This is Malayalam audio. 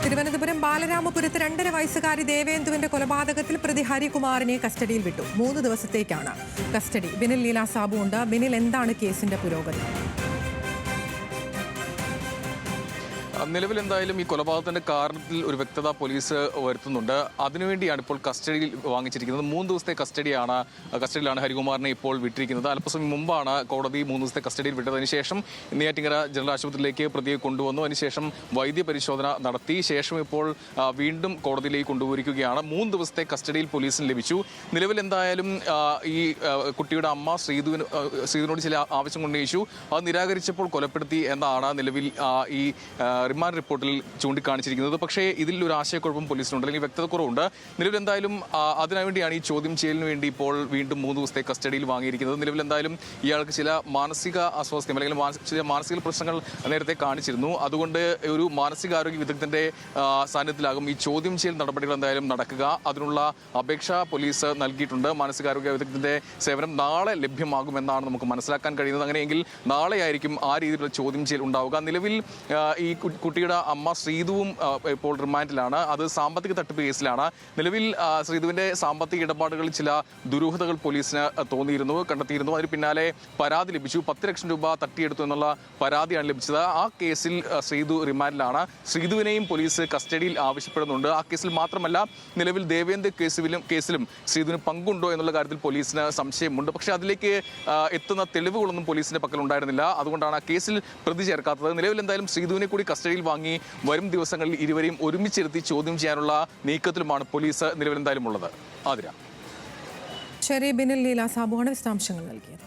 തിരുവനന്തപുരം ബാലരാമപുരത്ത് 2.5 വയസ്സുകാരി ദേവേന്ദുവിന്റെ കൊലപാതകത്തിൽ പ്രതി ഹരികുമാറിനെ കസ്റ്റഡിയിൽ വിട്ടു. 3 ദിവസത്തേക്കാണ് കസ്റ്റഡി. ബിനിൽ ലീല സാബു ഉണ്ട്. ബിനിൽ, എന്താണ് കേസിന്റെ പുരോഗതി? നിലവിൽ എന്തായാലും ഈ കൊലപാതകത്തിന്റെ കാരണത്തിൽ ഒരു വ്യക്തത പോലീസ് വരുത്തുന്നുണ്ട്. അതിനുവേണ്ടിയാണ് ഇപ്പോൾ കസ്റ്റഡിയിൽ വാങ്ങിച്ചിരിക്കുന്നത്. 3 ദിവസത്തെ കസ്റ്റഡിയിലാണ് ഹരികുമാറിനെ ഇപ്പോൾ വിട്ടിരിക്കുന്നത്. അല്പസമയം മുമ്പാണ് കോടതി 3 ദിവസത്തെ കസ്റ്റഡിയിൽ വിട്ടത്. അതിനുശേഷം നെയ്യാറ്റിൻകര ജനറൽ ആശുപത്രിയിലേക്ക് പ്രതിയെ കൊണ്ടുവന്നു. അതിനുശേഷം വൈദ്യ പരിശോധന നടത്തി. ശേഷം ഇപ്പോൾ വീണ്ടും കോടതിയിലേക്ക് കൊണ്ടുപോയിരിക്കുകയാണ്. 3 ദിവസത്തെ കസ്റ്റഡിയിൽ പോലീസിന് ലഭിച്ചു. നിലവിൽ എന്തായാലും ഈ കുട്ടിയുടെ അമ്മ ശ്രീധുവിനോട് ചില ആവശ്യം ഉന്നയിച്ചു. അത് നിരാകരിച്ചപ്പോൾ കൊലപ്പെടുത്തി എന്നാണ് നിലവിൽ ഈ റിമാൻഡ് റിപ്പോർട്ടിൽ ചൂണ്ടിക്കാണിച്ചിരിക്കുന്നത്. പക്ഷേ ഇതിൽ ഒരു ആശയക്കുഴപ്പം പോലീസിനുണ്ട്, അല്ലെങ്കിൽ വ്യക്തതക്കുറവുണ്ട്. നിലവിൽ എന്തായാലും അതിനുവേണ്ടിയാണ് ഈ ചോദ്യം ചെയ്യലിന് വേണ്ടി ഇപ്പോൾ വീണ്ടും 3 ദിവസത്തെ കസ്റ്റഡിയിൽ വാങ്ങിയിരിക്കുന്നത്. നിലവിൽ എന്തായാലും ഇയാൾക്ക് ചില മാനസിക അസ്വാസ്ഥ്യം അല്ലെങ്കിൽ ചില മാനസിക പ്രശ്നങ്ങൾ നേരത്തെ കാണിച്ചിരുന്നു. അതുകൊണ്ട് ഒരു മാനസികാരോഗ്യ വിദഗ്ധന്റെ സാന്നിധ്യത്തിലാകും ഈ ചോദ്യം ചെയ്യൽ നടപടികൾ എന്തായാലും നടക്കുക. അതിനുള്ള അപേക്ഷ പോലീസ് നൽകിയിട്ടുണ്ട്. മാനസികാരോഗ്യ വിദഗ്ധന്റെ സേവനം നാളെ ലഭ്യമാകുമെന്നാണ് നമുക്ക് മനസ്സിലാക്കാൻ കഴിയുന്നത്. അങ്ങനെയെങ്കിൽ നാളെയായിരിക്കും ആ രീതിയിലുള്ള ചോദ്യം ചെയ്യൽ ഉണ്ടാവുക. നിലവിൽ ഈ കുട്ടിയുടെ അമ്മ ശ്രീധുവും ഇപ്പോൾ റിമാൻഡിലാണ്. അത് സാമ്പത്തിക തട്ടിപ്പ് കേസിലാണ്. നിലവിൽ ശ്രീധുവിന്റെ സാമ്പത്തിക ഇടപാടുകളിൽ ചില ദുരൂഹതകൾ പോലീസിന് കണ്ടെത്തിയിരുന്നു. അതിന് പിന്നാലെ പരാതി ലഭിച്ചു. 10 ലക്ഷം രൂപ തട്ടിയെടുത്തു എന്നുള്ള പരാതിയാണ് ലഭിച്ചത്. ആ കേസിൽ ശ്രീധു റിമാൻഡിലാണ്. ശ്രീധുവിനെയും പോലീസ് കസ്റ്റഡിയിൽ ആവശ്യപ്പെടുന്നുണ്ട്. ആ കേസിൽ മാത്രമല്ല, നിലവിൽ ദേവേന്ദ് കേസിലും ശ്രീധുവിന് പങ്കുണ്ടോ എന്നുള്ള കാര്യത്തിൽ പോലീസിന് സംശയമുണ്ട്. പക്ഷേ അതിലേക്ക് എത്തുന്ന തെളിവുകളൊന്നും പോലീസിന്റെ പക്കൽ ഉണ്ടായിരുന്നില്ല. അതുകൊണ്ടാണ് ആ കേസിൽ പ്രതി ചേർക്കാത്തത്. നിലവിൽ എന്തായാലും ശ്രീധുവിനെ കൂടി കസ്റ്റഡിയിൽ വാങ്ങി വരും ദിവസങ്ങളിൽ ഇരുവരെയും ഒരുമിച്ചിരുത്തി ചോദ്യം ചെയ്യാനുള്ള നീക്കത്തിലുമാണ് പോലീസ് നിലവിൽ എന്തായാലും ഉള്ളത്. ആതിര. ശരി, ബിനിൽ ലീല സാബുവാണ് വിശദാംശങ്ങൾ നൽകിയത്.